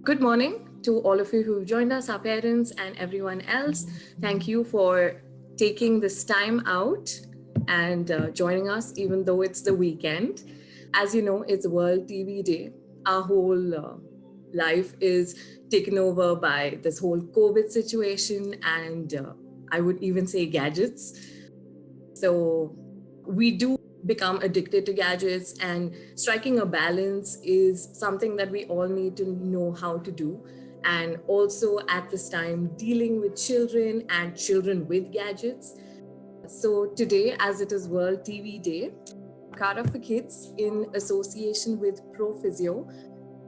Good morning to all of you who've joined us, our parents and everyone else. Thank you for taking this time out and joining us, even though it's the weekend. As you know, it's World TV Day. Our whole life is taken over by this whole COVID situation, and I would even say gadgets. So we do become addicted to gadgets, and striking a balance is something that we all need to know how to do. And also at this time, dealing with children and children with gadgets. So today, as it is World TV Day, Kara4Kids, in association with ProPhysio,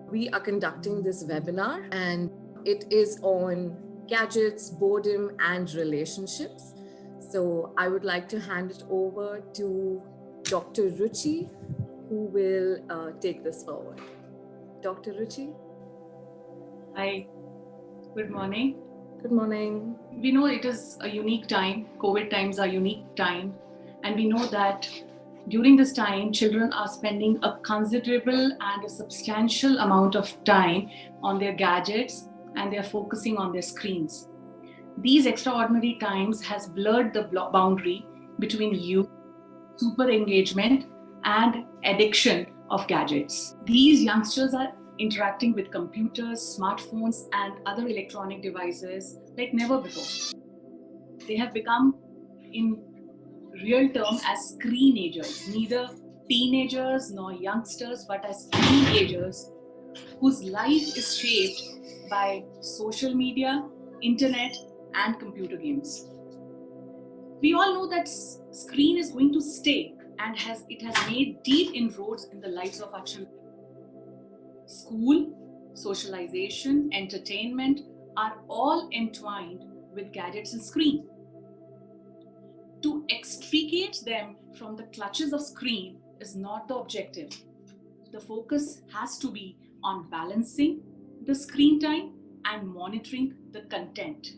we are conducting this webinar, and it is on gadgets, boredom, and relationships. So I would like to hand it over to Dr. Ruchi, who will take this forward. Dr. Ruchi? Hi, good morning. Good morning. We know it is a unique time. COVID times are unique time. And we know that during this time, children are spending a considerable and a substantial amount of time on their gadgets, and they are focusing on their screens. These extraordinary times has blurred the boundary between youth, super engagement, and addiction of gadgets. These youngsters are interacting with computers, smartphones, and other electronic devices like never before. They have become, in real term, as screenagers, neither teenagers nor youngsters, but as screenagers whose life is shaped by social media, internet, and computer games. We all know that screen is going to stay, and it has made deep inroads in the lives of our children. School, socialization, entertainment are all entwined with gadgets and screen. To extricate them from the clutches of screen is not the objective. The focus has to be on balancing the screen time and monitoring the content.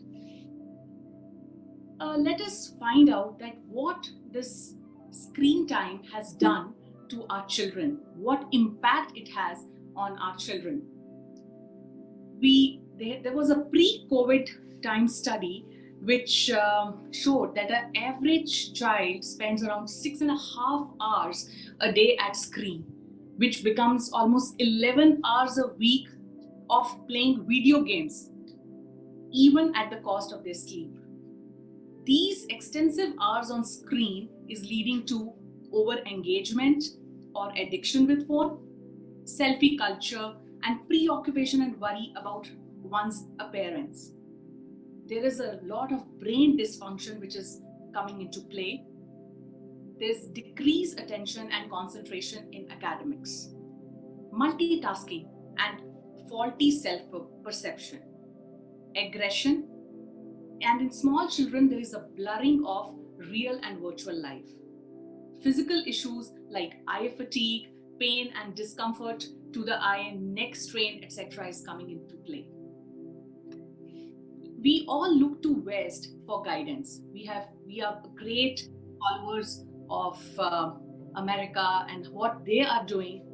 Let us find out that what this screen time has done to our children, what impact it has on our children. There was a pre-COVID time study which showed that an average child spends around 6.5 hours a day at screen, which becomes almost 11 hours a week of playing video games, even at the cost of their sleep. These extensive hours on screen is leading to over-engagement or addiction with phone, selfie culture, and preoccupation and worry about one's appearance. There is a lot of brain dysfunction which is coming into play. There's decreased attention and concentration in academics, multitasking, and faulty self-perception, aggression, and in small children, there is a blurring of real and virtual life. Physical issues like eye fatigue, pain and discomfort to the eye, neck strain, etc. is coming into play. We all look to West for guidance. We are great followers of America and what they are doing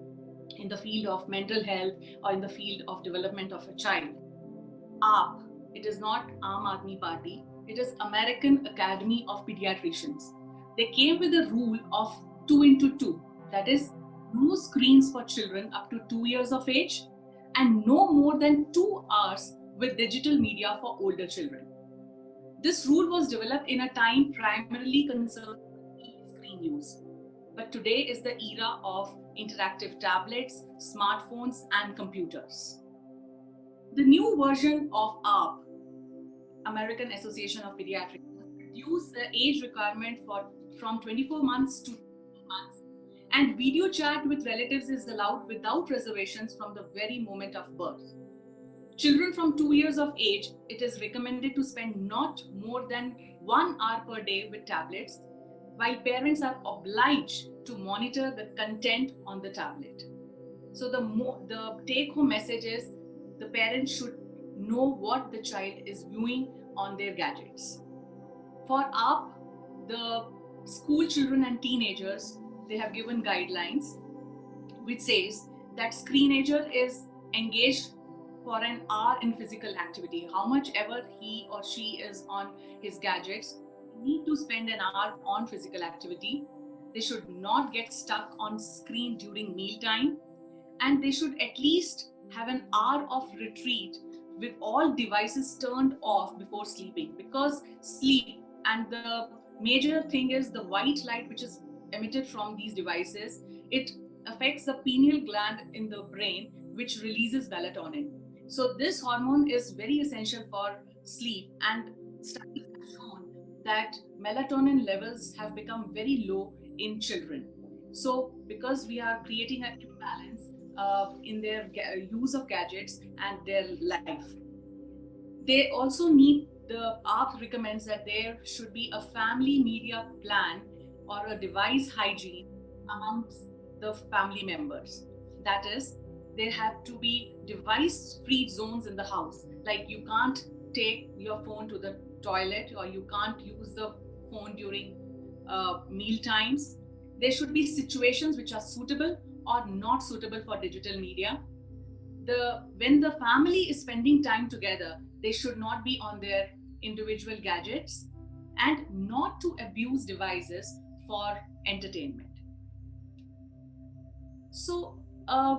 in the field of mental health or in the field of development of a child. AAP, it is not Aam Aadmi Party, it is American Academy of Pediatricians. They came with a rule of 2x2, that is, no screens for children up to 2 years of age and no more than 2 hours with digital media for older children. This rule was developed in a time primarily concerned with screen use. But today is the era of interactive tablets, smartphones, and computers. The new version of AAP, American Association of Pediatrics, reduced the age requirement from 24 months to 2 months, and video chat with relatives is allowed without reservations from the very moment of birth. Children from 2 years of age, it is recommended to spend not more than 1 hour per day with tablets, while parents are obliged to monitor the content on the tablet. So the take-home message is the parents should know what the child is viewing on their gadgets. For AAP, the school children and teenagers, they have given guidelines which says that screenager is engaged for an hour in physical activity. How much ever he or she is on his gadgets, they need to spend an hour on physical activity. They should not get stuck on screen during mealtime, and they should at least have an hour of retreat with all devices turned off before sleeping, because sleep, and the major thing is the white light which is emitted from these devices, it affects the pineal gland in the brain, which releases melatonin. So this hormone is very essential for sleep, and studies have shown that melatonin levels have become very low in children. So because we are creating an imbalance in their use of gadgets and their life, they also need, the ARC recommends that there should be a family media plan or a device hygiene amongst the family members. That is, there have to be device free zones in the house. Like, you can't take your phone to the toilet, or you can't use the phone during meal times. There should be situations which are suitable or not suitable for digital media. When the family is spending time together, they should not be on their individual gadgets, and not to abuse devices for entertainment. So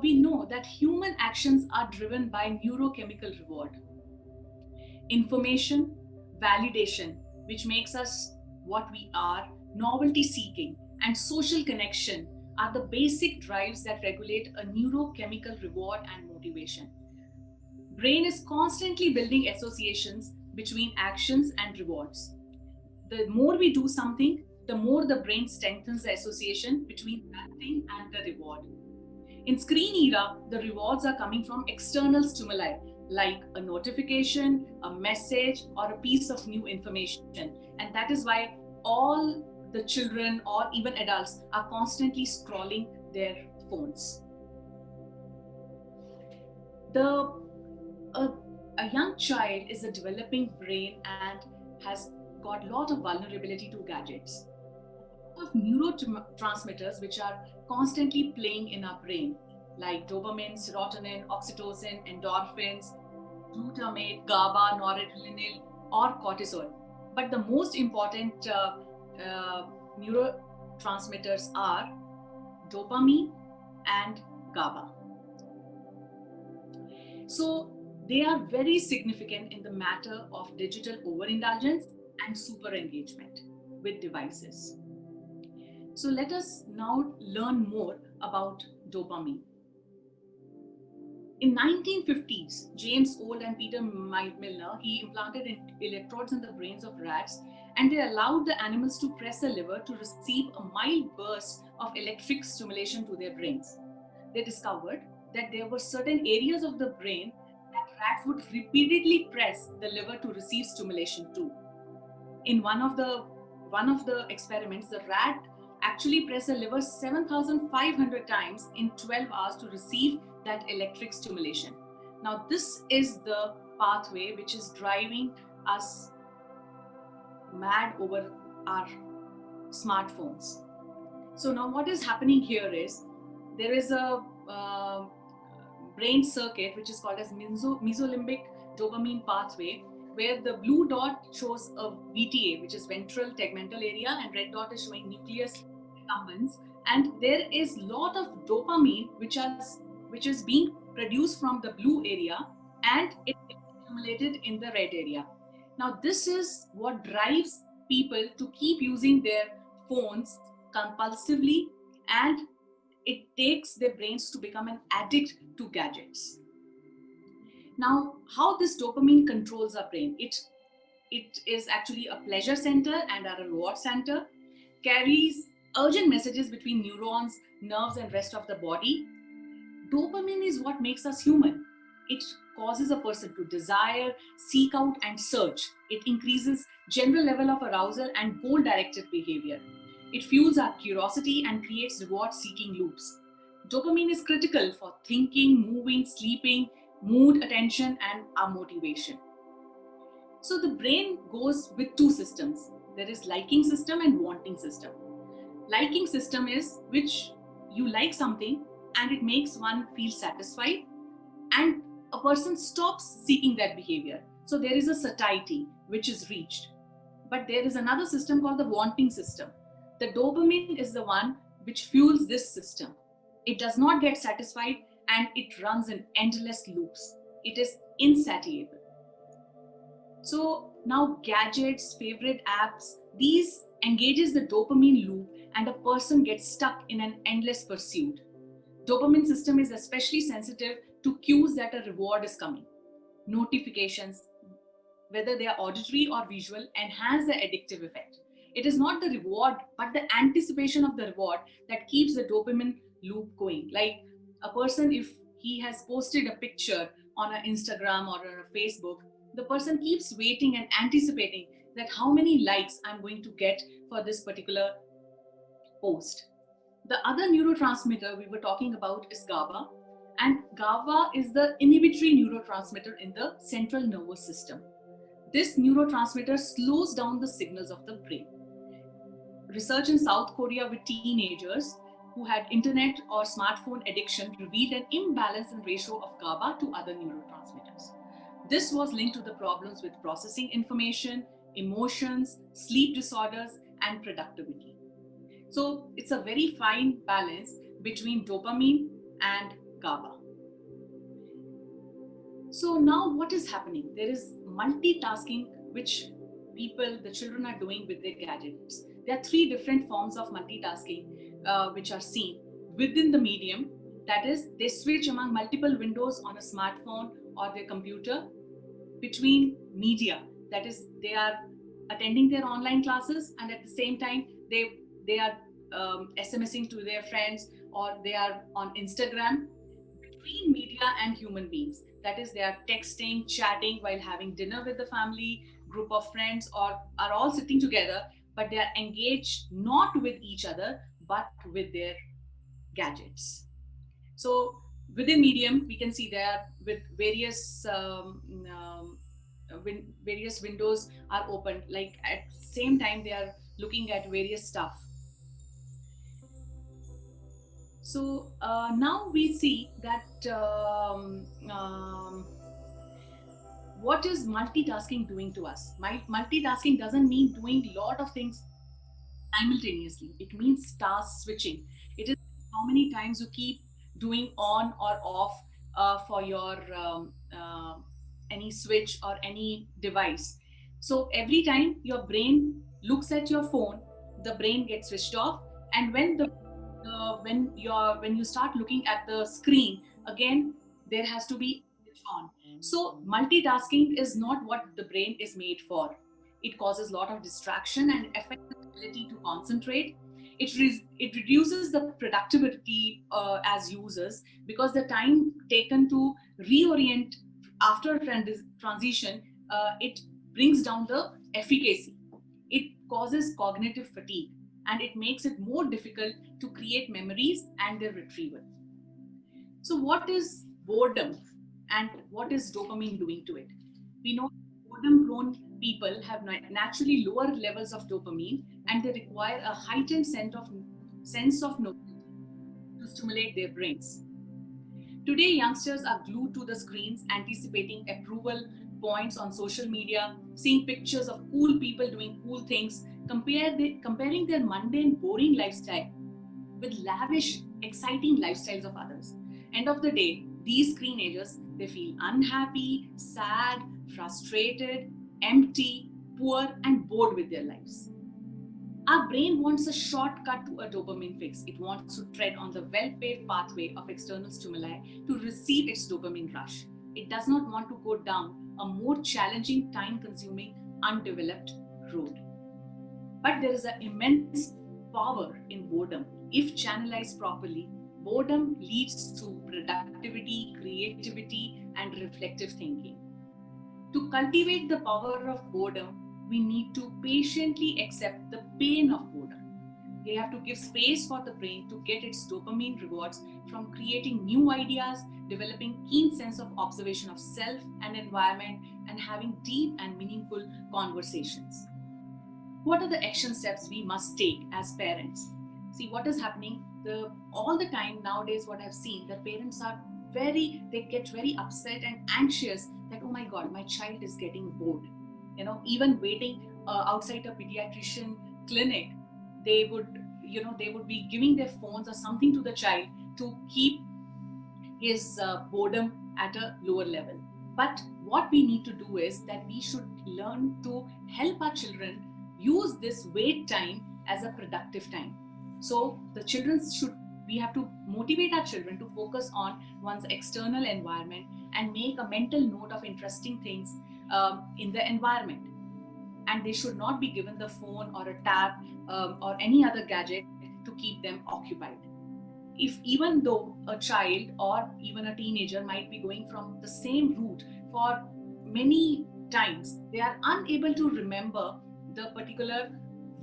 we know that human actions are driven by neurochemical reward, information, validation, which makes us what we are, novelty seeking, and social connection are the basic drives that regulate a neurochemical reward and motivation. Brain is constantly building associations between actions and rewards. The more we do something, the more the brain strengthens the association between that thing and the reward. In screen era, the rewards are coming from external stimuli like a notification, a message, or a piece of new information. And that is why all the children or even adults are constantly scrolling their phones. A young child is a developing brain and has got a lot of vulnerability to gadgets. Of neurotransmitters which are constantly playing in our brain, like dopamine, serotonin, oxytocin, endorphins, glutamate, GABA, noradrenaline, or cortisol. But the most important neurotransmitters are dopamine and GABA. So they are very significant in the matter of digital overindulgence and super engagement with devices. So let us now learn more about dopamine. In 1950s, James Old and Peter Milner, he implanted electrodes in the brains of rats, and they allowed the animals to press the lever to receive a mild burst of electric stimulation to their brains. They discovered that there were certain areas of the brain that rats would repeatedly press the lever to receive stimulation to. In one of the experiments, the rat actually pressed the lever 7,500 times in 12 hours to receive that electric stimulation. Now, this is the pathway which is driving us mad over our smartphones. So now what is happening here is, there is a brain circuit which is called as mesolimbic dopamine pathway, where the blue dot shows a VTA, which is ventral tegmental area, and red dot is showing nucleus accumbens. And there is a lot of dopamine which is being produced from the blue area, and it is accumulated in the red area. Now, this is what drives people to keep using their phones compulsively, and it takes their brains to become an addict to gadgets. Now, how this dopamine controls our brain? It is actually a pleasure center and a reward center, carries urgent messages between neurons, nerves, and rest of the body. Dopamine is what makes us human. It causes a person to desire, seek out, and search. It increases general level of arousal and goal-directed behavior. It fuels our curiosity and creates reward-seeking loops. Dopamine is critical for thinking, moving, sleeping, mood, attention, and our motivation. So the brain goes with two systems. There is liking system and wanting system. Liking system is which you like something and it makes one feel satisfied, and a person stops seeking that behavior. So there is a satiety which is reached. But there is another system called the wanting system. The dopamine is the one which fuels this system. It does not get satisfied and it runs in endless loops. It is insatiable. So now gadgets, favorite apps, these engages the dopamine loop and a person gets stuck in an endless pursuit. Dopamine system is especially sensitive to cues that a reward is coming. Notifications, whether they are auditory or visual, enhance the addictive effect. It is not the reward, but the anticipation of the reward that keeps the dopamine loop going. Like a person, if he has posted a picture on an Instagram or on a Facebook, the person keeps waiting and anticipating that how many likes I'm going to get for this particular post. The other neurotransmitter we were talking about is GABA, and GABA is the inhibitory neurotransmitter in the central nervous system. This neurotransmitter slows down the signals of the brain. Research in South Korea with teenagers who had internet or smartphone addiction revealed an imbalance in ratio of GABA to other neurotransmitters. This was linked to the problems with processing information, emotions, sleep disorders, and productivity. So it's a very fine balance between dopamine and GABA. So now what is happening? There is multitasking which the children are doing with their gadgets. There are three different forms of multitasking which are seen within the medium. That is, they switch among multiple windows on a smartphone or their computer, between media. That is, they are attending their online classes and at the same time they are SMSing to their friends or they are on Instagram. Between media and human beings, that is, they are texting, chatting while having dinner with the family, group of friends, or are all sitting together, but they are engaged not with each other but with their gadgets. So within medium we can see there with various windows are opened, like at same time they are looking at various stuff. So now we see that what is multitasking doing to us? Multitasking doesn't mean doing a lot of things simultaneously. It means task switching. It is how many times you keep doing on or off for your any switch or any device. So every time your brain looks at your phone, the brain gets switched off, and when you start looking at the screen again, there has to be switch on. So multitasking is not what the brain is made for. It causes a lot of distraction and affects the ability to concentrate. It reduces the productivity as users, because the time taken to reorient after transition, it brings down the efficacy. It causes cognitive fatigue and it makes it more difficult to create memories and their retrieval. So what is boredom and what is dopamine doing to it? We know boredom prone people have naturally lower levels of dopamine and they require a heightened sense of novelty to stimulate their brains. Today, youngsters are glued to the screens, anticipating approval points on social media, seeing pictures of cool people doing cool things, comparing their mundane, boring lifestyle with lavish, exciting lifestyles of others. End of the day, these screenagers, they feel unhappy, sad, frustrated, empty, poor, and bored with their lives. Our brain wants a shortcut to a dopamine fix. It wants to tread on the well-paved pathway of external stimuli to receive its dopamine rush. It does not want to go down a more challenging, time-consuming, undeveloped road. But there is an immense power in boredom. If channelized properly, boredom leads to productivity, creativity, and reflective thinking. To cultivate the power of boredom, we need to patiently accept the pain of boredom. We have to give space for the brain to get its dopamine rewards from creating new ideas, developing keen sense of observation of self and environment, and having deep and meaningful conversations. What are the action steps we must take as parents? See what is happening all the time nowadays. What I've seen, that parents are they get very upset and anxious that, oh my God, my child is getting bored. Even waiting outside a pediatrician clinic, they would be giving their phones or something to the child to keep his boredom at a lower level. But what we need to do is that we should learn to help our children use this wait time as a productive time. So we have to motivate our children to focus on one's external environment and make a mental note of interesting things in the environment. And they should not be given the phone or a tab or any other gadget to keep them occupied. If even though a child or even a teenager might be going from the same route for many times, they are unable to remember the particular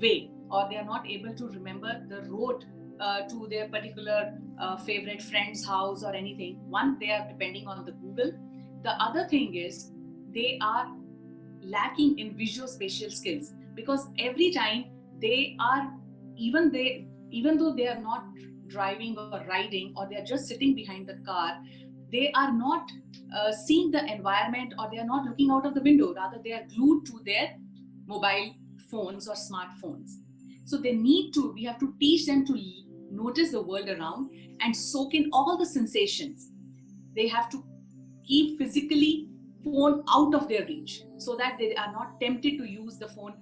way, or they are not able to remember the road to their particular favorite friend's house or anything. One, they are depending on the Google. The other thing is they are lacking in visuospatial skills, because every time they are, even though they are not driving or riding, or they are just sitting behind the car, they are not seeing the environment, or they are not looking out of the window. Rather, they are glued to their mobile phones or smartphones. So we have to teach them to notice the world around and soak in all the sensations. They have to keep physically phone out of their reach, so that they are not tempted to use the phone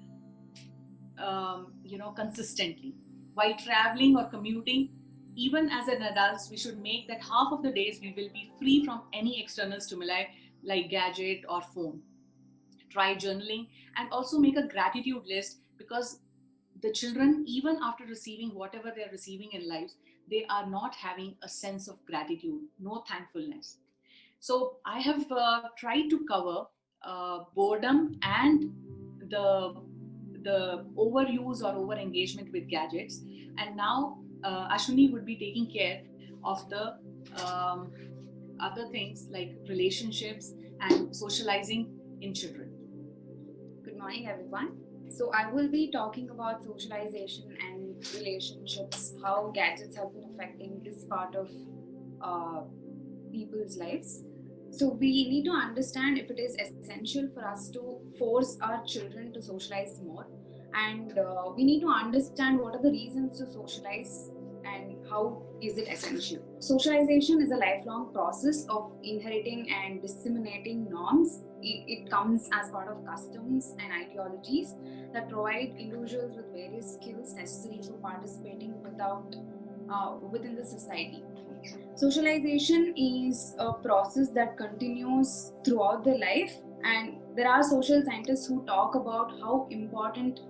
consistently. While traveling or commuting, even as an adult, we should make that half of the days we will be free from any external stimuli like gadget or phone. Try journaling and also make a gratitude list, because the children, even after receiving whatever they're receiving in life, they are not having a sense of gratitude, no thankfulness. So I have tried to cover boredom and the overuse or over engagement with gadgets, and now Ashwini would be taking care of the um, other things like relationships and socializing in children. Good morning, everyone. So, I will be talking about socialization and relationships, how gadgets have been affecting this part of uh, people's lives. So, we need to understand if it is essential for us to force our children to socialize more, and we need to understand what are the reasons to socialize and how is it essential. Socialization is a lifelong process of inheriting and disseminating norms. It comes as part of customs and ideologies that provide individuals with various skills necessary for participating within the society. Socialization is a process that continues throughout the life, and there are social scientists who talk about how important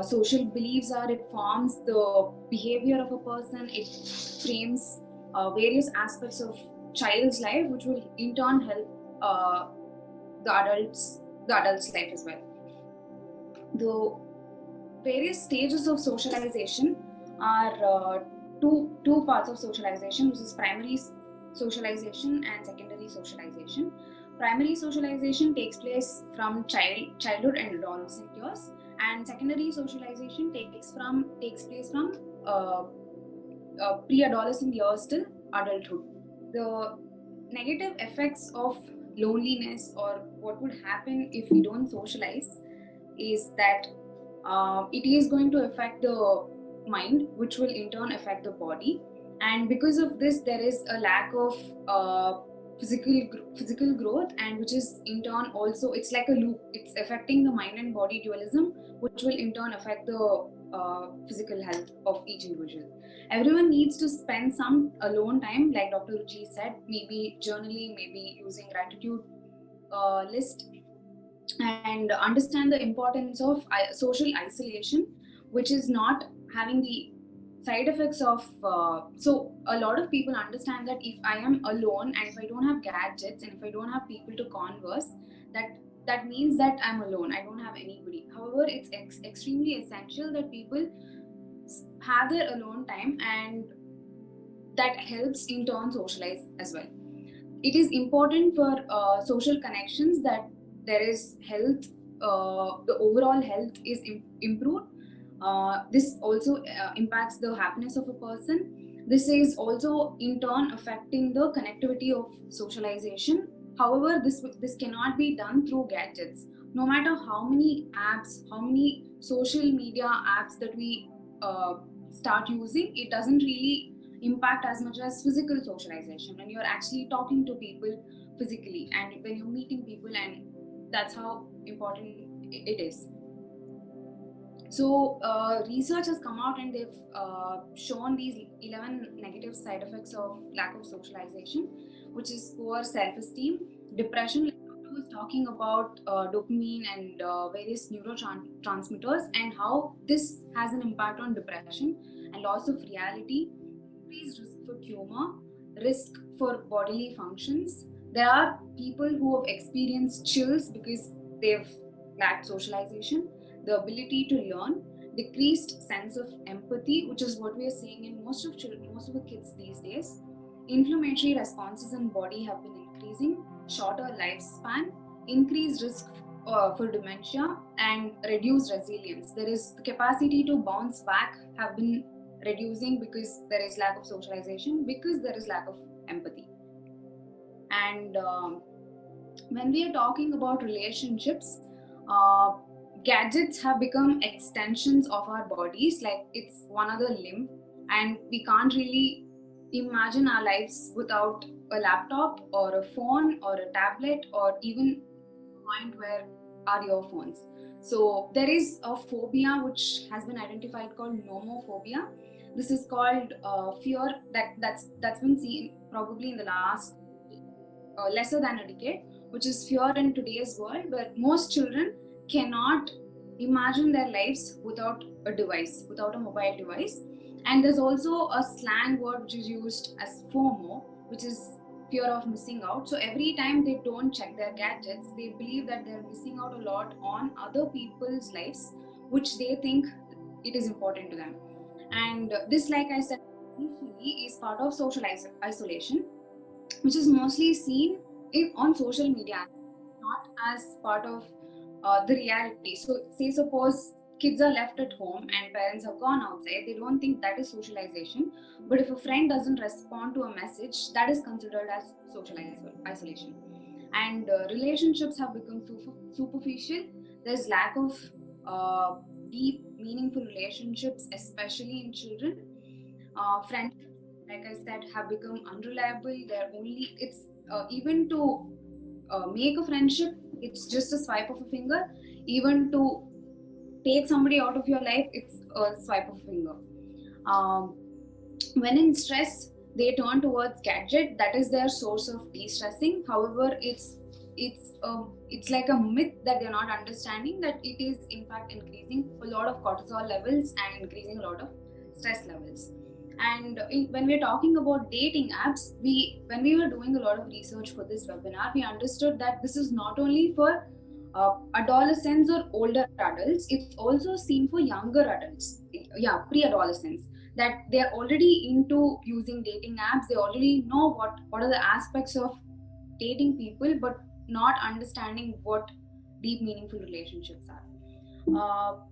social beliefs are. It forms the behavior of a person, it frames various aspects of child's life, which will in turn help the adult's life as well. The various stages of socialization are two parts of socialization, which is primary socialization and secondary socialization. Primary socialization takes place from childhood and adolescent years, and secondary socialization takes place from pre-adolescent years till adulthood. The negative effects of loneliness, or what would happen if we don't socialize, is that it is going to affect the mind, which will in turn affect the body, and because of this there is a lack of physical growth, and which is in turn also, it's like a loop, it's affecting the mind and body dualism, which will in turn affect the physical health of each individual. Everyone needs to spend some alone time, like Dr. Ruchi said, maybe journaling, maybe using gratitude list, and understand the importance of social isolation, which is not having the side effects of so a lot of people understand that if I am alone and if I don't have gadgets and if I don't have people to converse, that means that I'm alone, I don't have anybody. However, it's extremely essential that people have their alone time, and that helps in turn socialize as well. It is important for social connections that there is health, the overall health is improved. This also impacts the happiness of a person, This is also in turn affecting the connectivity of socialization. However, this cannot be done through gadgets. No matter how many apps, how many social media apps that we start using, it doesn't really impact as much as physical socialization when you're actually talking to people physically and when you're meeting people, and that's how important it is. So research has come out and they've shown these 11 negative side effects of lack of socialization, which is poor self-esteem, depression. Like Doctor was talking about dopamine and various neurotransmitters and how this has an impact on depression and loss of reality, increased risk for tumor, risk for bodily functions. There are people who have experienced chills because they've lacked socialization, the ability to learn, decreased sense of empathy, which is what we are seeing in most of the kids these days. Inflammatory responses in body have been increasing, shorter lifespan, increased risk for dementia, and reduced resilience. There is the capacity to bounce back have been reducing because there is lack of socialization, because there is lack of empathy. And when we are talking about relationships, gadgets have become extensions of our bodies, like it's one other limb, and we can't really imagine our lives without a laptop or a phone or a tablet or even a point where are earphones. So there is a phobia which has been identified called nomophobia. This is called fear that's been seen probably in the last lesser than a decade, which is fear in today's world, where most children cannot imagine their lives without a device, without a mobile device. And there's also a slang word which is used as FOMO, which is fear of missing out. So every time they don't check their gadgets, they believe that they're missing out a lot on other people's lives, which they think it is important to them. And this, like I said initially, is part of social isolation, which is mostly seen on social media, not as part of the reality. So, say suppose kids are left at home and parents have gone outside, they don't think that is socialization. But if a friend doesn't respond to a message, that is considered as social isolation. And relationships have become superficial. There's lack of deep, meaningful relationships, especially in children. Friendships, like I said, have become unreliable. They're only, it's even to make a friendship, it's just a swipe of a finger. Even to take somebody out of your life, it's a swipe of a finger. Um, when in stress, they turn towards gadget. That is their source of de-stressing. However, it's like a myth that they're not understanding that it is in fact increasing a lot of cortisol levels and increasing a lot of stress levels. And when we're talking about dating apps, when we were doing a lot of research for this webinar, we understood that this is not only for adolescents or older adults, it's also seen for younger adults, pre-adolescents, that they're already into using dating apps. They already know what are the aspects of dating people, but not understanding what deep, meaningful relationships are.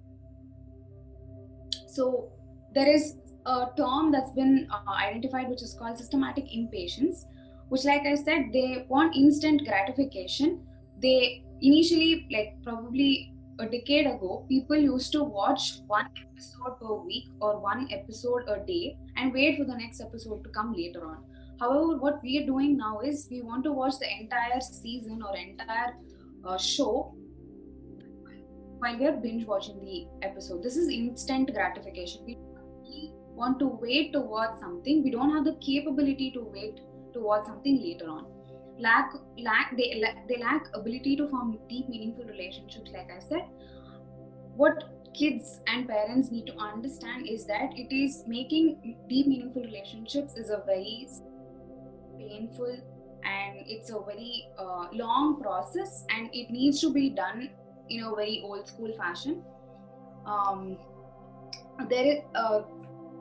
So there is a term that's been identified, which is called systematic impatience, which, like I said, they want instant gratification. They initially, like probably a decade ago, people used to watch one episode per week or one episode a day and wait for the next episode to come later on. However, what we are doing now is we want to watch the entire season or entire show while we are binge watching the episode. This is instant gratification. We want to wait to watch something. We don't have the capability to wait to watch something later on. They lack ability to form deep, meaningful relationships. Like I said, what kids and parents need to understand is that it is making deep, meaningful relationships is a very painful and it's a very long process, and it needs to be done in a very old school fashion.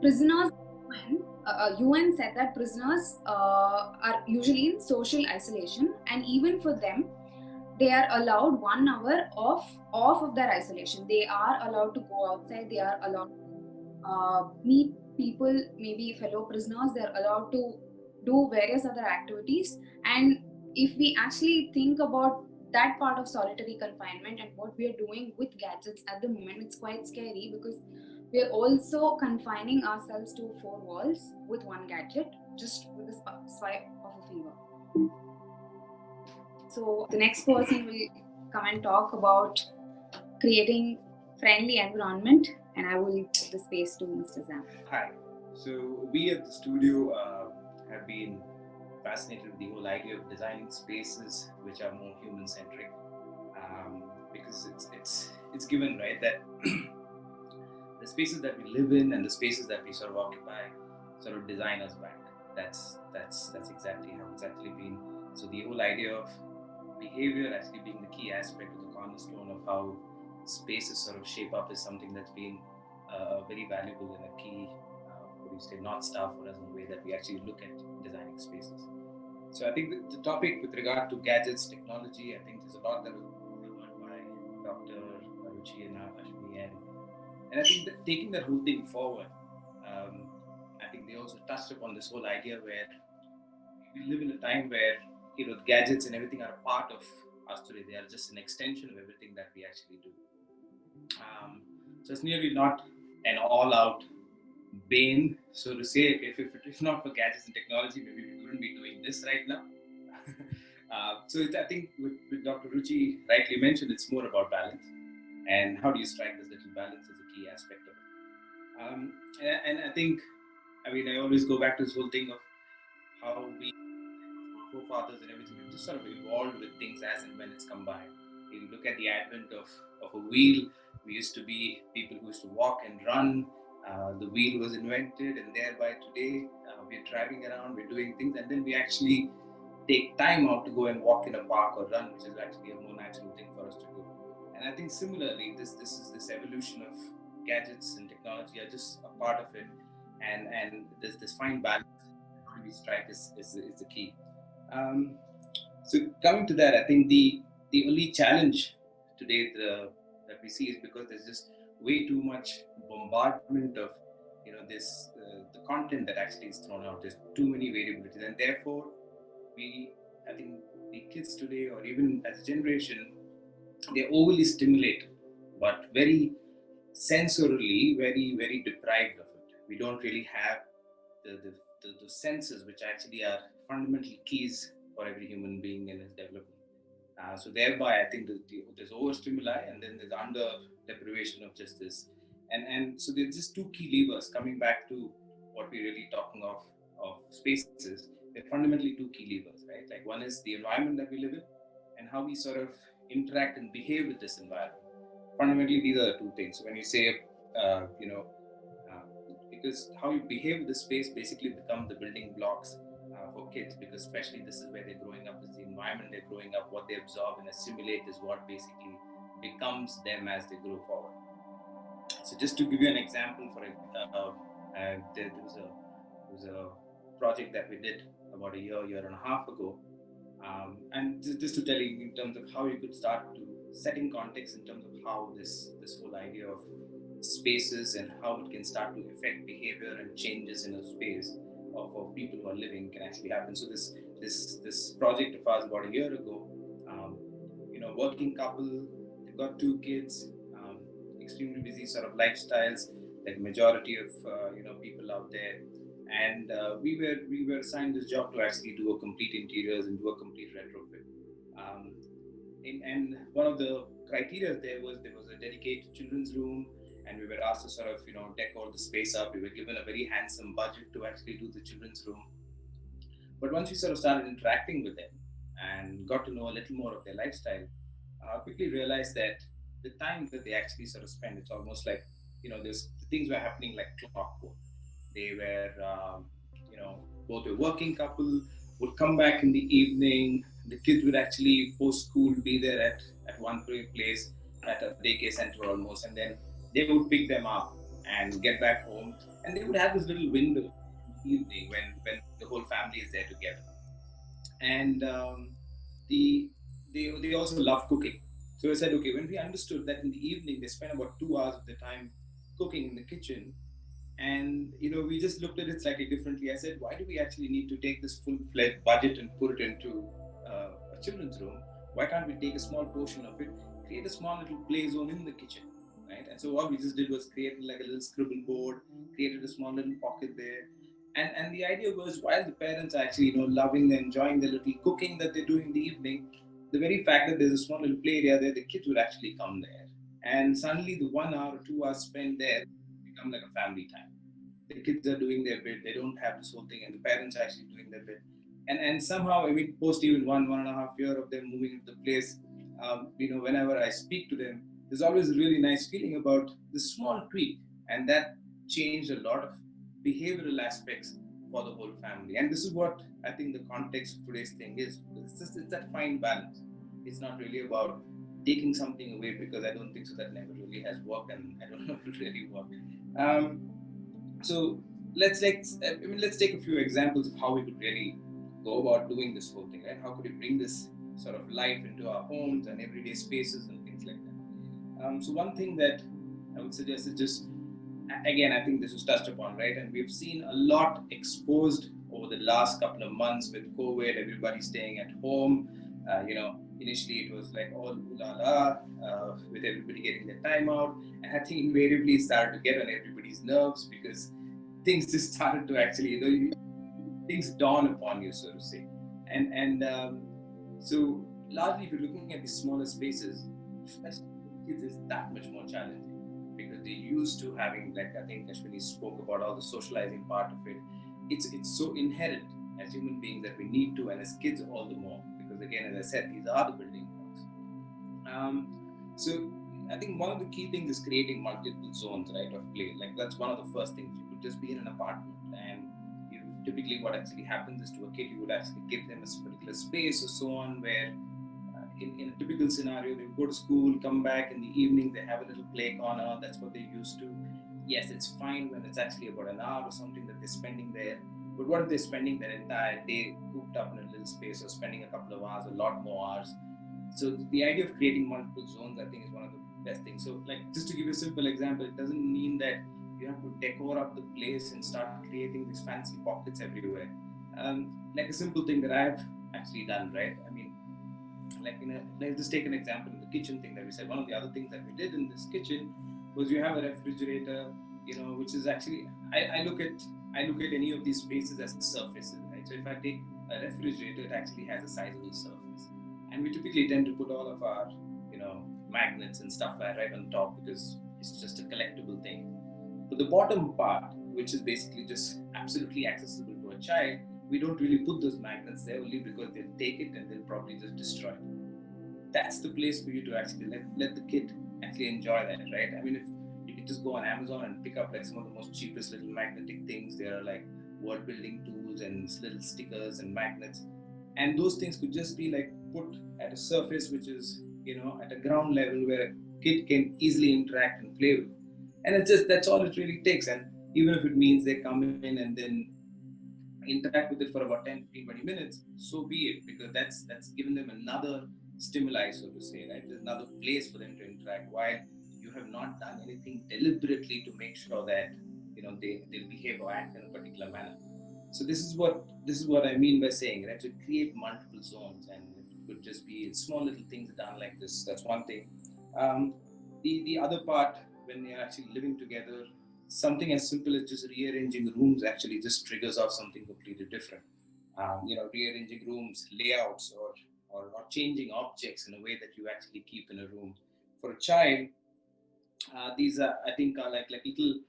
Prisoners, UN said that prisoners are usually in social isolation, and even for them, they are allowed 1 hour off of their isolation. They are allowed to go outside. They are allowed to meet people, maybe fellow prisoners, they're allowed to do various other activities. And if we actually think about that part of solitary confinement and what we are doing with gadgets at the moment, it's quite scary, because we are also confining ourselves to four walls with one gadget, just with a swipe of a finger. So the next person will come and talk about creating friendly environment, and I will give the space to Mr. Zam. Hi. So we at the studio have been fascinated with the whole idea of designing spaces which are more human-centric, because it's given, right, that the spaces that we live in and the spaces that we sort of occupy sort of design us back. That's exactly how it's actually been. So the whole idea of behavior actually being the key aspect of the cornerstone of how spaces sort of shape up is something that's been very valuable and a key, North Star for us in the way that we actually look at designing spaces. So I think the topic with regard to gadgets, technology, I think there's a lot that was covered by Dr. Ruchi and Ashwini, and I think that taking that whole thing forward, I think they also touched upon this whole idea where we live in a time where the gadgets and everything are a part of us today. They are just an extension of everything that we actually do. So it's nearly not an all-out bane, so to say. If not for gadgets and technology, maybe we couldn't be doing this right now. I think with Dr. Ruchi rightly mentioned, it's more about balance, and how do you strike this little balance is a key aspect of it. And I think, I always go back to this whole thing of how we, forefathers and everything, we've just sort of evolved with things as and when it's combined. If you look at the advent of a wheel, we used to be people who used to walk and run. The wheel was invented, and thereby today we're driving around, we're doing things, and then we actually take time out to go and walk in a park or run, which is actually a more natural thing for us to do. And I think similarly, this evolution of gadgets and technology are just a part of it, and this fine balance how we strike is the key. Um, so coming to that, I think the only challenge today that we see is because there's just way too much bombardment of this the content that actually is thrown out. There's too many variabilities, and therefore I think the kids today, or even as a generation, they're overly stimulated, but very sensorily, very deprived of it. We don't really have the senses which actually are fundamentally keys for every human being in his development. So thereby, I think there's overstimuli, and then there's under deprivation of just this. And so there's just two key levers coming back to what we're really talking of spaces. They're fundamentally two key levers, right? Like one is the environment that we live in, and how we sort of interact and behave with this environment. Fundamentally, these are the two things. When you say, uh, because how you behave with the space basically become the building blocks for kids, because especially this is where they're growing up, is the environment they're growing up, what they absorb and assimilate is what basically becomes them as they grow forward. So just to give you an example, there was a project that we did about a year and a half ago, and just to tell you in terms of how you could start to set in context in terms of how this whole idea of spaces and how it can start to affect behavior and changes in a space of people who are living can actually happen. So this project of ours about a year ago, um, working couple, they've got two kids, extremely busy sort of lifestyles, like majority of people out there, and we were assigned this job to actually do a complete interiors and do a complete retrofit. Um, and one of the criteria there was a dedicated children's room, and we were asked to sort of decor the space up. We were given a very handsome budget to actually do the children's room. But once we sort of started interacting with them and got to know a little more of their lifestyle, quickly realized that the time that they actually sort of spend, it's almost like there's things were happening like clockwork. They were, both a working couple would come back in the evening. The kids would actually post school be there at one place at a daycare center almost, and then they would pick them up and get back home, and they would have this little window in the evening when the whole family is there together. And the they also love cooking. So I said, okay, when we understood that in the evening they spend about 2 hours of their time cooking in the kitchen, And we just looked at it slightly differently. I said, why do we actually need to take this full-fledged budget and put it into a children's room? Why can't we take a small portion of it, create a small little play zone in the kitchen, right? And so what we just did was create like a little scribble board, created a small little pocket there. And the idea was, while the parents are actually loving and enjoying the little cooking that they do in the evening, the very fact that there's a small little play area there, the kids would actually come there, and suddenly the 1 hour or 2 hours spent there become like a family time. The kids are doing their bit. They don't have this whole thing, and the parents are actually doing their bit. And somehow, I mean, post even 1.5 year of them moving into the place, whenever I speak to them, there's always a really nice feeling about this small tweak, and that changed a lot of behavioral aspects for the whole family. And this is what I think the context of today's thing is. It's that fine balance. It's not really about taking something away, because I don't think so. That never really has worked, and I don't know if it really worked. So let's take a few examples of how we could really go about doing this whole thing, right? How could we bring this sort of life into our homes and everyday spaces and things like that? So one thing that I would suggest is just, again, I think this was touched upon, right? And we've seen a lot exposed over the last couple of months with COVID, everybody staying at home. Initially it was like all ooh la la, with everybody getting their time out. And I think invariably it started to get on everybody's nerves, because things just started to actually, things dawn upon you, so to say. And so largely, if you're looking at these smaller spaces, especially for kids, is that much more challenging, because they're used to having, like I think Ashwini spoke about, all the socializing part of it. It's so inherent as human beings that we need to, and as kids all the more, because again, as I said, these are the building blocks. So I think one of the key things is creating multiple zones, right, of play. Like that's one of the first things. You could just be in an apartment, and typically what actually happens is, to a kid, you would actually give them a particular space or so on, where in a typical scenario, they go to school, come back in the evening, they have a little play corner. That's what they're used to. Yes, it's fine when it's actually about an hour or something that they're spending there. But what if they're spending their entire day cooped up in a little space, or spending a couple of hours, a lot more hours? So the idea of creating multiple zones, I think, is one of the best things. So, like, just to give you a simple example, it doesn't mean that you have to decor up the place and start creating these fancy pockets everywhere. Like a simple thing that I've actually done, right? I mean, let's just take an example of the kitchen thing that we said. One of the other things that we did in this kitchen was, you have a refrigerator, which is actually, I look at any of these spaces as surfaces, right? So if I take a refrigerator, it actually has a sizable surface, and we typically tend to put all of our, magnets and stuff right on top, because it's just a collectible thing. But the bottom part, which is basically just absolutely accessible to a child, we don't really put those magnets there, only because they'll take it and they'll probably just destroy it. That's the place for you to actually let the kid actually enjoy that, right? I mean, if you could just go on Amazon and pick up like some of the most cheapest little magnetic things. There are like word building tools and little stickers and magnets, and those things could just be like put at a surface which is, at a ground level, where a kid can easily interact and play with. And it's just, that's all it really takes. And even if it means they come in and then interact with it for about 10, 15, 20 minutes, so be it, because that's given them another stimuli, so to say, right? There's another place for them to interact, while you have not done anything deliberately to make sure that they'll behave or act in a particular manner. So this is what I mean by saying, right, to create multiple zones, and it could just be small little things done like this. That's one thing. The other part, when you're actually living together, something as simple as just rearranging rooms actually just triggers off something completely different. Rearranging rooms, layouts, or changing objects in a way that you actually keep in a room. For a child, these are, I think, are like little,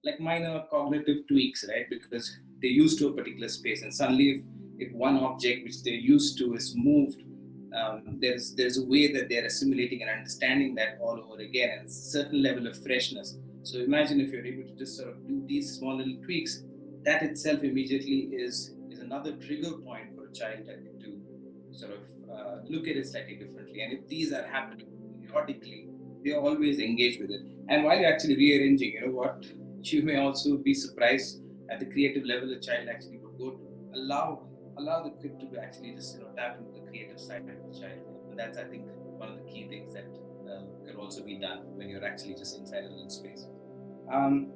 like minor cognitive tweaks, right? Because they're used to a particular space, and suddenly if one object which they're used to is moved, there's a way that they're assimilating and understanding that all over again, and it's a certain level of freshness. So imagine if you're able to just sort of do these small little tweaks, that itself immediately is another trigger point for a child to sort of look at it slightly differently. And if these are happening periodically, they always engage with it. And while you're actually rearranging, what, you may also be surprised at the creative level a child actually would go to. Allow the kid to actually just tap into the creative side of the child, and that's, I think, one of the key things that can also be done when you're actually just inside a little space. Um,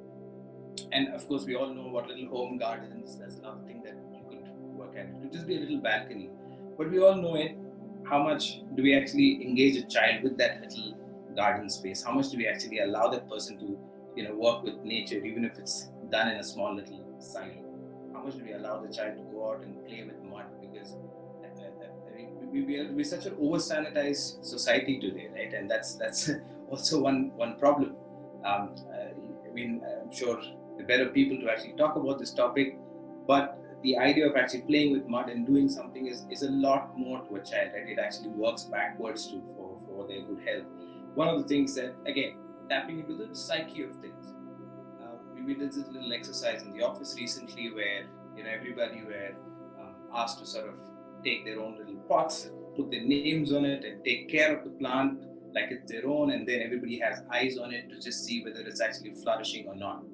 And of course, we all know what little home gardens, that's another thing that you could work at. It could just be a little balcony. But we all know it. How much do we actually engage a child with that little garden space? How much do we actually allow that person to, work with nature, even if it's done in a small little silo? How much do we allow the child to go out and play with mud? Because we're such an over sanitized society today, right? And that's also one problem. I'm sure the better people to actually talk about this topic, but the idea of actually playing with mud and doing something is a lot more to a child, right? It actually works backwards to for their good health. One of the things that, again, tapping into the psyche of things. We did this little exercise in the office recently where everybody were asked to sort of take their own little pots, put their names on it, and take care of the plant like it's their own, and then everybody has eyes on it to just see whether it's actually flourishing or not.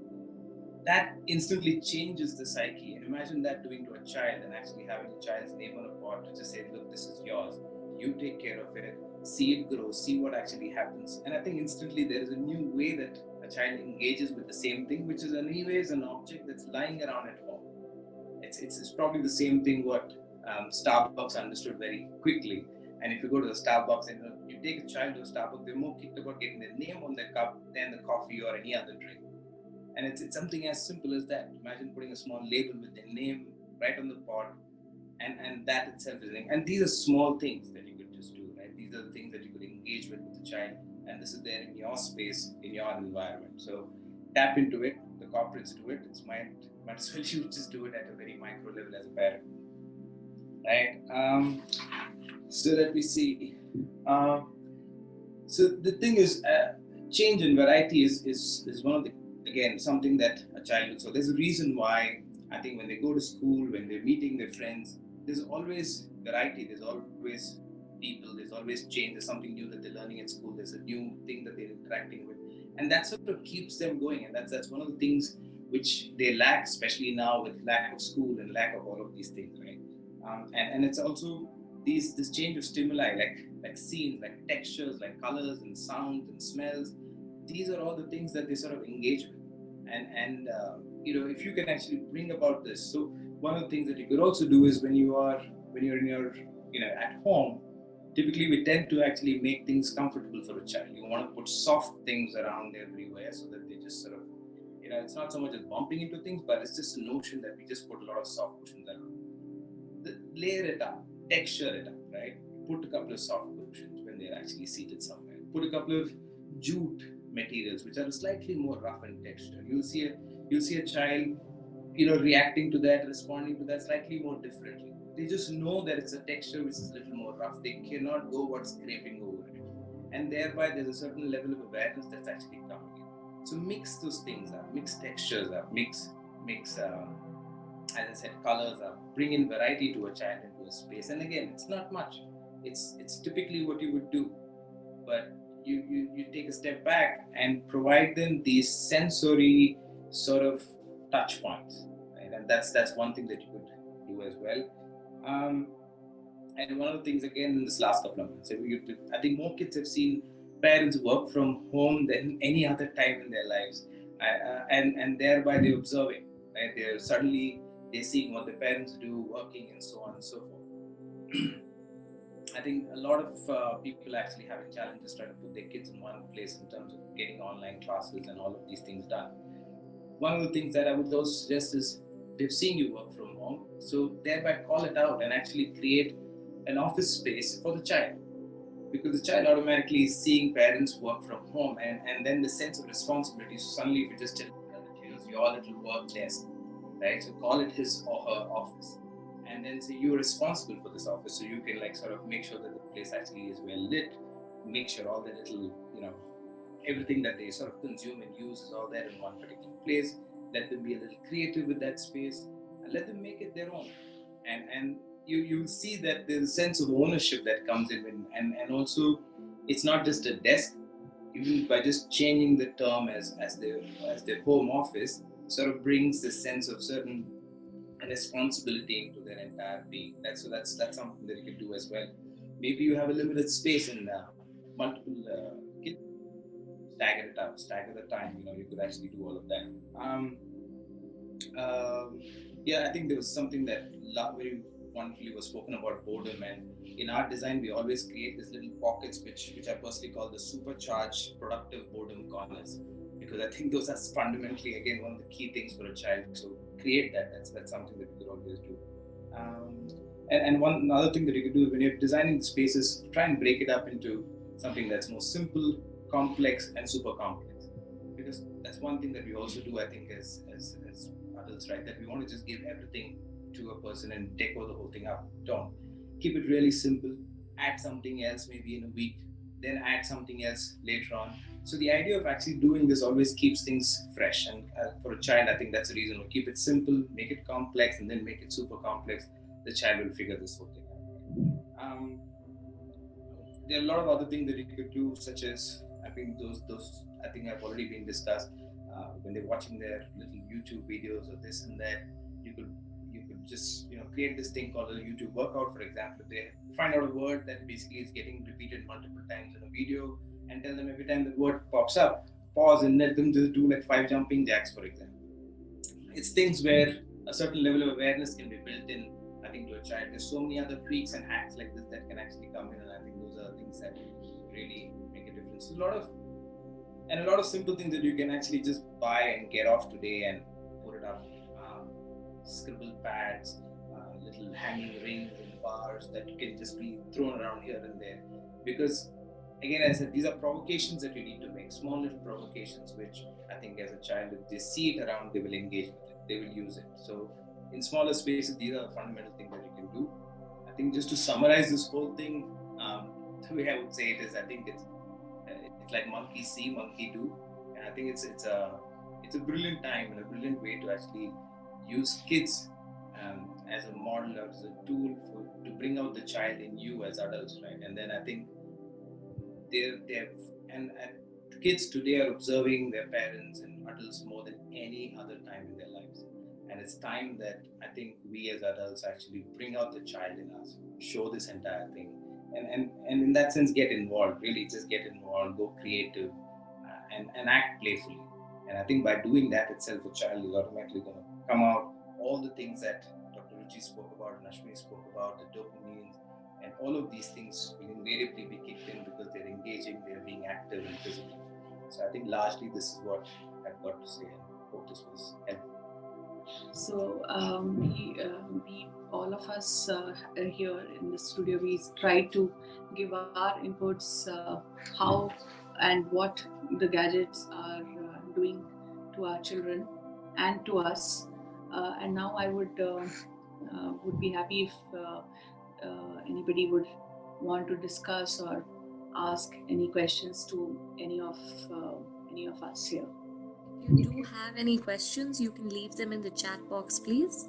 That instantly changes the psyche. And imagine that doing to a child and actually having a child's name on a pot to just say, look, this is yours. You take care of it, see it grow, see what actually happens. And I think instantly there is a new way that a child engages with the same thing, which is anyways an object that's lying around at home. It's probably the same thing what Starbucks understood very quickly. And if you go to the Starbucks and you take a child to a Starbucks, they're more kicked about getting their name on their cup than the coffee or any other drink. And it's something as simple as that. Imagine putting a small label with their name right on the pot, and that itself is. And these are small things that you could just do, right? These are the things that you could engage with the child, and this is there in your space, in your environment. So tap into it. The corporates do it. It's might as well you just do it at a very micro level as a parent, right? So let me see. So the thing is, change and variety is one of the, again, something that a child would. So there's a reason why I think when they go to school, when they're meeting their friends, there's always variety. There's always people. There's always change. There's something new that they're learning at school. There's a new thing that they're interacting with, and that sort of keeps them going. And that's one of the things which they lack, especially now with lack of school and lack of all of these things, right? And it's also this change of stimuli, like scenes, like textures, like colors and sounds and smells. These are all the things that they sort of engage with, and if you can actually bring about this. So one of the things that you could also do is when you're in your at home, typically we tend to actually make things comfortable for a child. You want to put soft things around everywhere so that they just sort of it's not so much as bumping into things, but it's just a notion that we just put a lot of soft cushions around. Layer it up, texture it up, right? Put a couple of soft cushions when they're actually seated somewhere. Put a couple of jute materials which are slightly more rough in texture. You'll see a child, reacting to that, responding to that slightly more differently. They just know that it's a texture which is a little more rough. They cannot go what's scraping over it, and thereby there's a certain level of awareness that's actually coming in. So mix those things up, mix textures up, mix. As I said, colors up, bring in variety to a child into a space. And again, it's not much. It's typically what you would do, but you take a step back and provide them these sensory sort of touch points, right? And that's one thing that you could do as well. And one of the things, again, in this last couple of months, I think more kids have seen parents work from home than any other time in their lives, and thereby they're observing, right? They're seeing what their parents do, working, and so on and so forth. I think a lot of people actually having challenges trying to put their kids in one place in terms of getting online classes and all of these things done. One of the things that I would also suggest is they've seen you work from home, so thereby call it out and actually create an office space for the child, because the child automatically is seeing parents work from home, and then the sense of responsibility. So suddenly, if you just tell them, here's your little work desk, right? So call it his or her office, and then say you're responsible for this office, so you can sort of make sure that the place actually is well lit, make sure all the little everything that they sort of consume and use is all there in one particular place. Let them be a little creative with that space, and let them make it their own. And you see that there's a sense of ownership that comes in, and also it's not just a desk. Even by just changing the term as their home office, sort of brings this sense of certain responsibility into their entire being. That's something that you can do as well. Maybe you have a limited space and multiple kids. Stagger it up, stagger the time. You could actually do all of that. Um, yeah, I think there was something that very wonderfully was spoken about boredom, and in our design, we always create these little pockets, which I personally call the supercharged productive boredom corners, because I think those are fundamentally again one of the key things for a child. So create that. That's something that we could always do. Um, and one another thing that you could do when you're designing the spaces, try and break it up into something that's more simple, complex, and super complex. Because that's one thing that we also do, I think, as adults, right? That we want to just give everything to a person and deco the whole thing up. Don't. Keep it really simple. Add something else maybe in a week, then add something else later on. So the idea of actually doing this always keeps things fresh. And for a child, I think that's the reason. We keep it simple, make it complex, and then make it super complex. The child will figure this whole thing out. There are a lot of other things that you could do, such as I think those I think have already been discussed. When they're watching their little YouTube videos or this and that, you could just create this thing called a YouTube workout, for example. If they find out a word that basically is getting repeated multiple times in a video, and tell them every time the word pops up, pause and let them just do like 5 jumping jacks, for example. It's things where a certain level of awareness can be built in, I think, to a child. There's so many other tweaks and hacks like this that can actually come in, and I think those are things that really make a difference. A lot of simple things that you can actually just buy and get off today and put it up. Scribble pads, little hanging rings and bars that can just be thrown around here and there. Because again, as I said, these are provocations that you need to make, small little provocations, which I think as a child, if they see it around, they will engage with it, they will use it. So in smaller spaces, these are the fundamental things that you can do. I think just to summarize this whole thing, the way I would say it is, I think it's like monkey see, monkey do, and I think it's a brilliant time and a brilliant way to actually use kids as a model or as a tool to bring out the child in you as adults, right? And then I think they're and kids today are observing their parents and adults more than any other time in their lives, and it's time that I think we as adults actually bring out the child in us, show this entire thing, and in that sense get involved, really just get involved, go creative, and act playfully. And I think by doing that itself, a child is automatically going to come out all the things that Dr. Ruchi spoke about and Ashwini spoke about, the dopamines, and all of these things will invariably be kicked in because they're engaging, they're being active and physical. So I think largely this is what I've got to say, and hope this was helpful. So we all of us here in the studio, we try to give our inputs, how and what the gadgets are doing to our children and to us. And now I would be happy if anybody would want to discuss or ask any questions to any of us here. If you do have any questions, you can leave them in the chat box, please.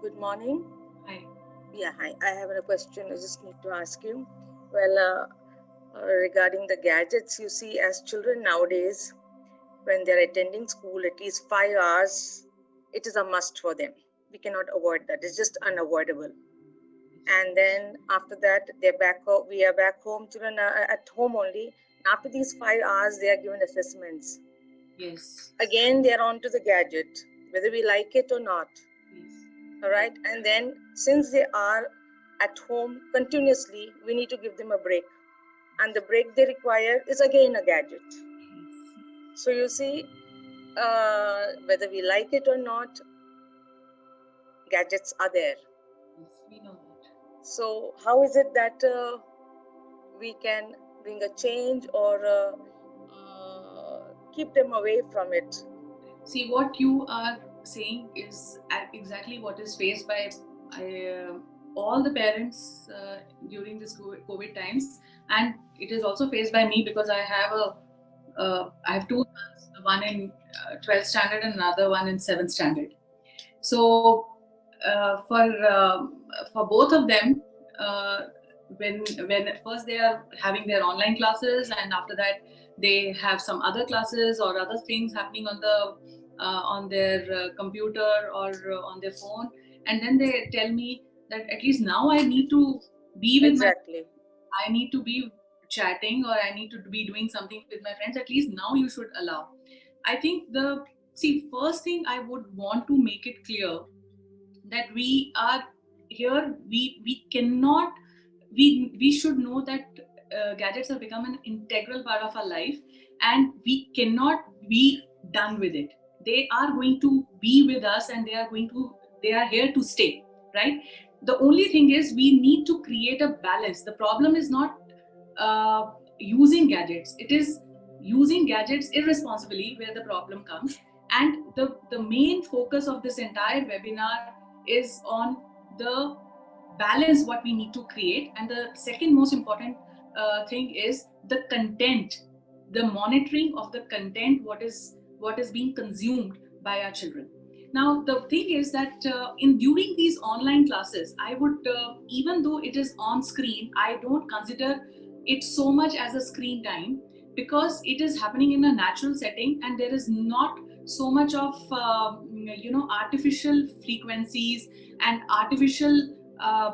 Good morning. Hi. Yeah, hi. I have a question I just need to ask you. Well, regarding the gadgets, you see, as children nowadays, when they're attending school, at least 5 hours, it is a must for them. We cannot avoid that. It's just unavoidable. And then after that, they're back home. We are back home. Children are at home only. After these 5 hours, they are given assessments. Yes. Again, they're on to the gadget, whether we like it or not. Yes. All right. And then since they are at home continuously, we need to give them a break. And the break they require is again a gadget. So you see, whether we like it or not, gadgets are there. Yes, we know that. So how is it that we can bring a change or keep them away from it? See, what you are saying is exactly what is faced by all the parents during this COVID times, and it is also faced by me because I have two sons, one in 12th standard and another one in 7th standard. So for both of them, when first they are having their online classes, and after that they have some other classes or other things happening on their computer or on their phone, and then they tell me that at least now I need to be with I need to be chatting, or I need to be doing something with my friends. At least now you should allow. I think the See, first thing I would want to make it clear that we are here, we cannot, we should know that gadgets have become an integral part of our life, and we cannot be done with it. They are going to be with us, and they are here to stay, right? The only thing is we need to create a balance. The problem is not using gadgets, it is using gadgets irresponsibly where the problem comes. And the main focus of this entire webinar is on the balance what we need to create. And the second most important thing is the content, the monitoring of the content, what is being consumed by our children. Now the thing is that in during these online classes, I would even though it is on screen, I don't consider it so much as a screen time, because it is happening in a natural setting and there is not so much of artificial frequencies and artificial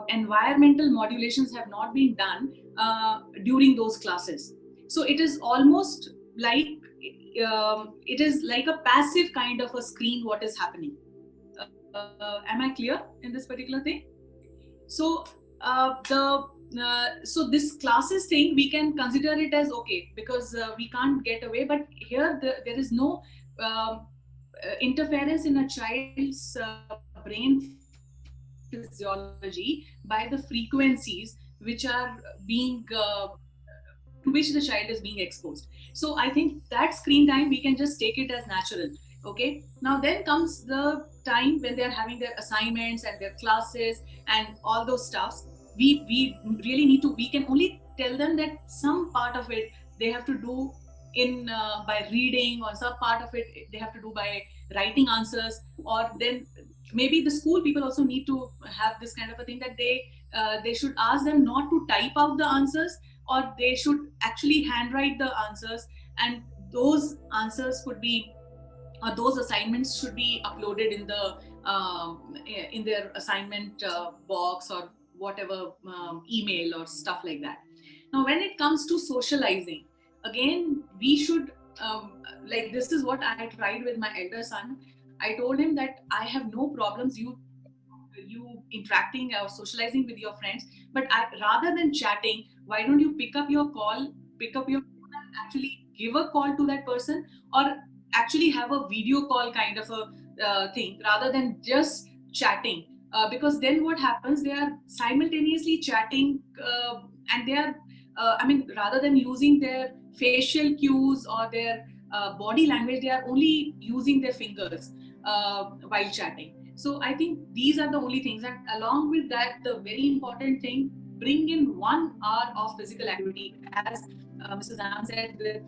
environmental modulations have not been done during those classes. So it is almost like it is like a passive kind of a screen what is happening. Am I clear in this particular thing? So so this classes thing, we can consider it as okay, because we can't get away. But here there is no interference in a child's brain physiology by the frequencies which are being to which the child is being exposed. So I think that screen time, we can just take it as natural. Okay, now then comes the time when they are having their assignments and their classes and all those stuffs. We really need to, we can only tell them that some part of it they have to do in by reading, or some part of it they have to do by writing answers. Or then maybe the school people also need to have this kind of a thing, that they should ask them not to type out the answers, or they should actually handwrite the answers, and those answers could be, or those assignments should be uploaded in their assignment box or whatever, email or stuff like that. Now when it comes to socializing, again we should like, this is what I tried with my elder son. I told him that I have no problems you interacting or socializing with your friends, but rather than chatting, why don't you pick up your phone and actually give a call to that person, or actually have a video call kind of a thing, rather than just chatting. Because then what happens, they are simultaneously chatting, and they are rather than using their facial cues or their body language, they are only using their fingers while chatting. So I think these are the only things. And along with that, the very important thing, bring in 1 hour of physical activity. As Mr. Zam said, that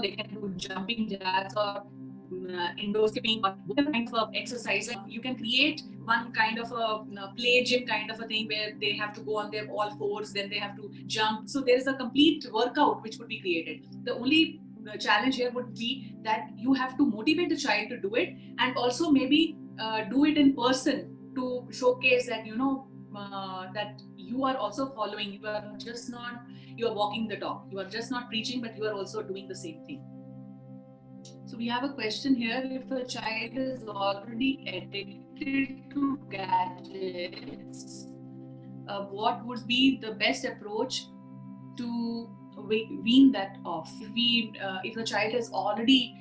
they can do jumping jacks or indoor skipping or whatever kind of exercise. Like, you can create one kind of a play gym kind of a thing where they have to go on their all fours, then they have to jump. So there is a complete workout which would be created. The only challenge here would be that you have to motivate the child to do it, and also maybe do it in person to showcase that that you are also following. You are walking the talk. You are just not preaching, but you are also doing the same thing. So we have a question here: if a child is already addicted to gadgets, what would be the best approach to wean that off? If the child has already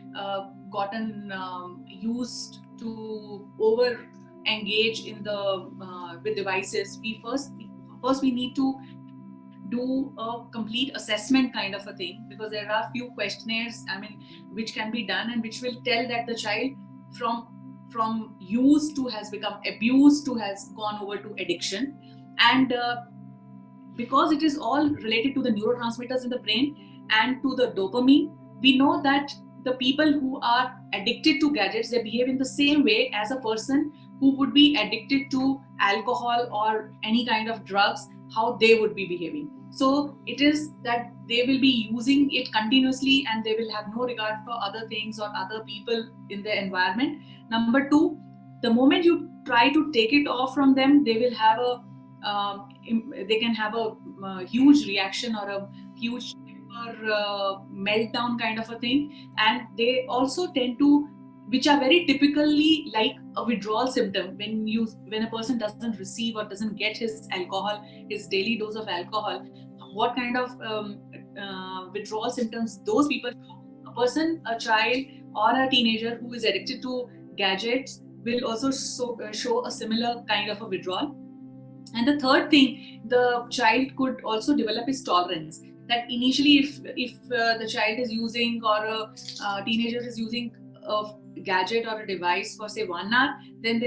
gotten used to over engage in the with devices, we need to do a complete assessment kind of a thing, because there are few questionnaires which can be done, and which will tell that the child from used to has become abused to has gone over to addiction. And because it is all related to the neurotransmitters in the brain and to the dopamine, we know that the people who are addicted to gadgets, they behave in the same way as a person who would be addicted to alcohol or any kind of drugs, how they would be behaving. So it is that they will be using it continuously, and they will have no regard for other things or other people in their environment. Number 2, the moment you try to take it off from them, they will have they can have a huge reaction or a huge meltdown kind of a thing. And they also tend to which are very typically like a withdrawal symptom. When a person doesn't receive or doesn't get his alcohol, his daily dose of alcohol, what kind of withdrawal symptoms those people show. A child or a teenager who is addicted to gadgets will also show a similar kind of a withdrawal. And the third thing the child could also develop is tolerance. That initially, if the child is using, or a teenager is using a gadget or a device for say 1 hour, then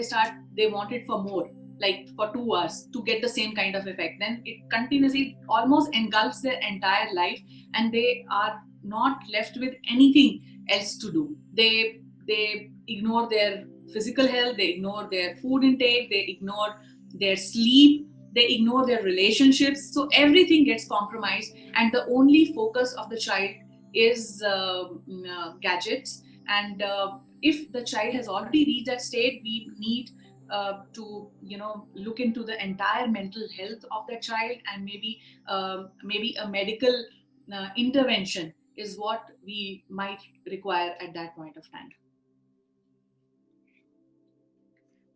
they want it for more, like for 2 hours, to get the same kind of effect. Then it continuously almost engulfs their entire life, and they are not left with anything else to do. They ignore their physical health, they ignore their food intake, they ignore their sleep, they ignore their relationships. So everything gets compromised, and the only focus of the child is gadgets. And if the child has already reached that state, we need to look into the entire mental health of that child, and maybe a medical intervention is what we might require at that point of time.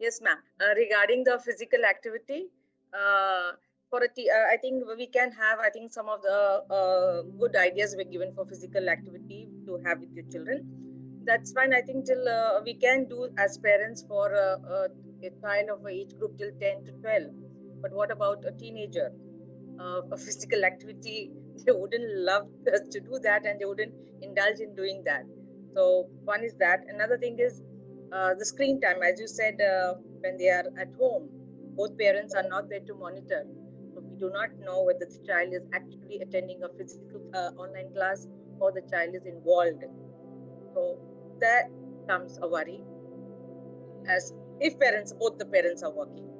Yes, ma'am. Regarding the physical activity, I think we can have, I think, some of the good ideas were given for physical activity to have with your children. That's fine. I think till we can do as parents for a child of age group till 10 to 12. But what about a teenager? A physical activity, they wouldn't love us to do that, and they wouldn't indulge in doing that. So one is that. Another thing is the screen time. As you said, when they are at home, both parents are not there to monitor. So we do not know whether the child is actually attending a physical online class, or the child is involved. So that comes a worry, as if both the parents are working.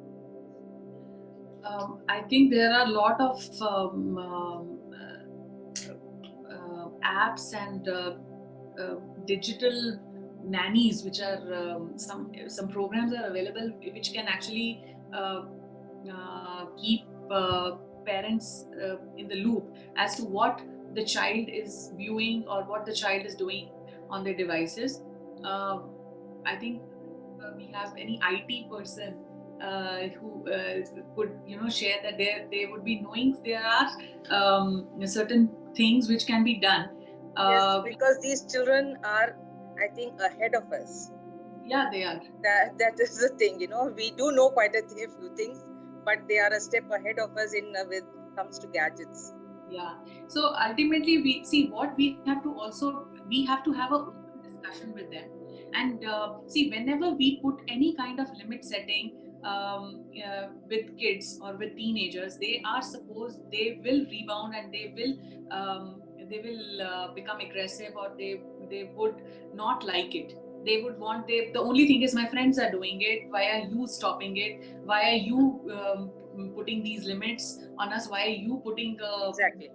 I think there are a lot of apps and digital nannies, which are some programs are available, which can actually keep parents in the loop as to what the child is viewing or what the child is doing on their devices. I think we have any IT person who could share that they would be knowing there are certain things which can be done. Yes, because these children are, I think, ahead of us. Yeah, they are. That is the thing, we do know quite a few things, but they are a step ahead of us in with comes to gadgets. Yeah. So ultimately, we have to have a open discussion with them, and see, whenever we put any kind of limit setting with kids or with teenagers, they will rebound, and they will become aggressive, or they would not like it. They would want the only thing is, my friends are doing it, why are you stopping it? Why are you putting these limits on us? Why are you putting Exactly.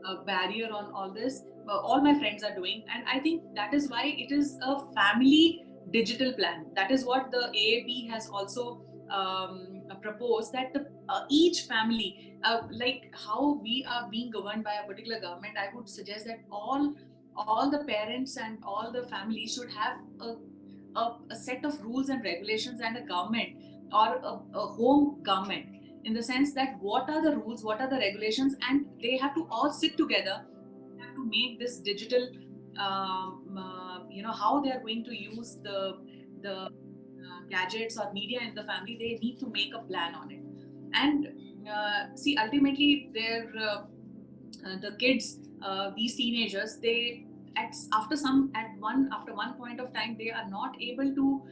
a barrier on all this? All my friends are doing, and I think that is why it is a family digital plan. That is what the AAP has also proposed, that each family, like how we are being governed by a particular government, I would suggest that all the parents and all the families should have a set of rules and regulations, and a government, or a home government, in the sense that what are the rules, what are the regulations, and they have to all sit together, have to make this digital, how they are going to use the gadgets or media in the family. They need to make a plan on it. And see, ultimately, the kids, these teenagers, they after one point of time, they are not able to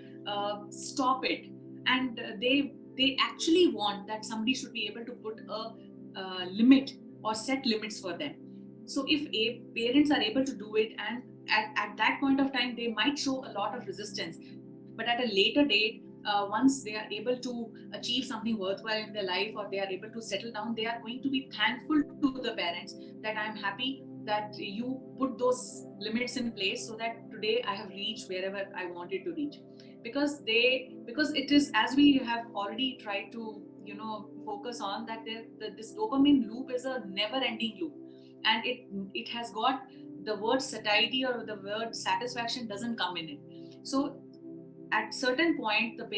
stop it, and they actually want that somebody should be able to put a limit or set limits for them. So if parents are able to do it, and at that point of time, they might show a lot of resistance, but at a later date, once they are able to achieve something worthwhile in their life, or they are able to settle down, they are going to be thankful to the parents, that I am happy that you put those limits in place, so that today I have reached wherever I wanted to reach. Because it is, as we have already tried to focus on, that this dopamine loop is a never ending loop, and it has got the word satiety or the word satisfaction doesn't come in it. So at certain point, both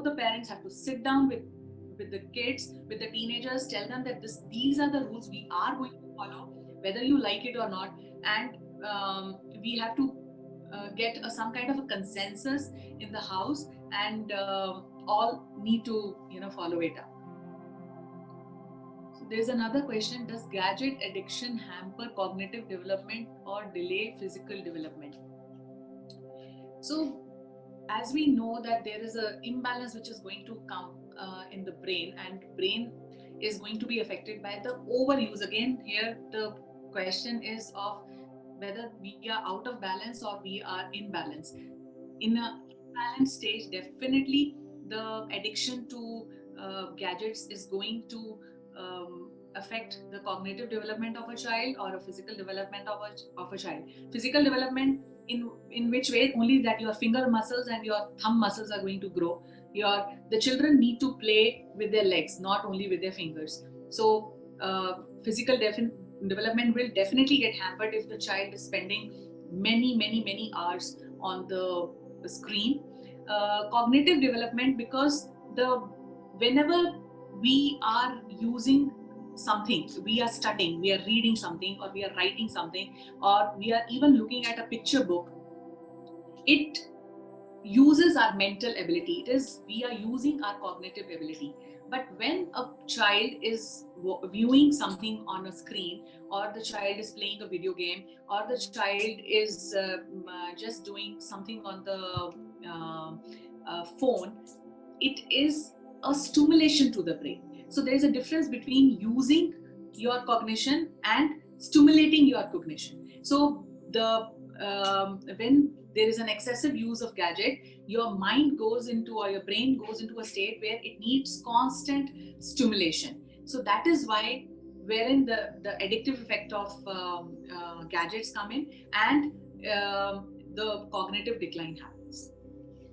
the parents have to sit down with the kids, with the teenagers, tell them that these are the rules we are going to follow, whether you like it or not, and we have to get some kind of a consensus in the house, and all need to follow it up. So there's another question: does gadget addiction hamper cognitive development or delay physical development? So as we know that there is an imbalance which is going to come in the brain, and brain is going to be affected by the overuse. Again, here the question is of whether we are out of balance or we are in balance. In a imbalanced stage, definitely the addiction to gadgets is going to affect the cognitive development of a child or a physical development of a child. Physical development in which way? Only that your finger muscles and your thumb muscles are going to grow. The children need to play with their legs, not only with their fingers. So physical development will definitely get hampered if the child is spending many hours on the screen. Cognitive development, because whenever we are using something, we are studying, we are reading something, or we are writing something, or we are even looking at a picture book, it uses our mental ability. We are using our cognitive ability. But when a child is viewing something on a screen, or the child is playing a video game, or the child is just doing something on the phone, it is a stimulation to the brain. So there is a difference between using your cognition and stimulating your cognition. So when there is an excessive use of gadget, your mind goes into, or your brain goes into a state where it needs constant stimulation. So that is why wherein the addictive effect of gadgets come in, and the cognitive decline happens.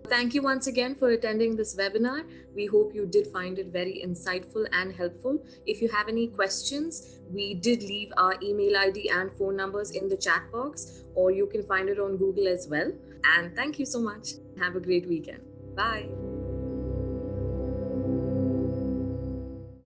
Thank you once again for attending this webinar. We hope you did find it very insightful and helpful. If you have any questions, we did leave our email ID and phone numbers in the chat box, or you can find it on Google as well. And thank you so much. Have a great weekend. Bye.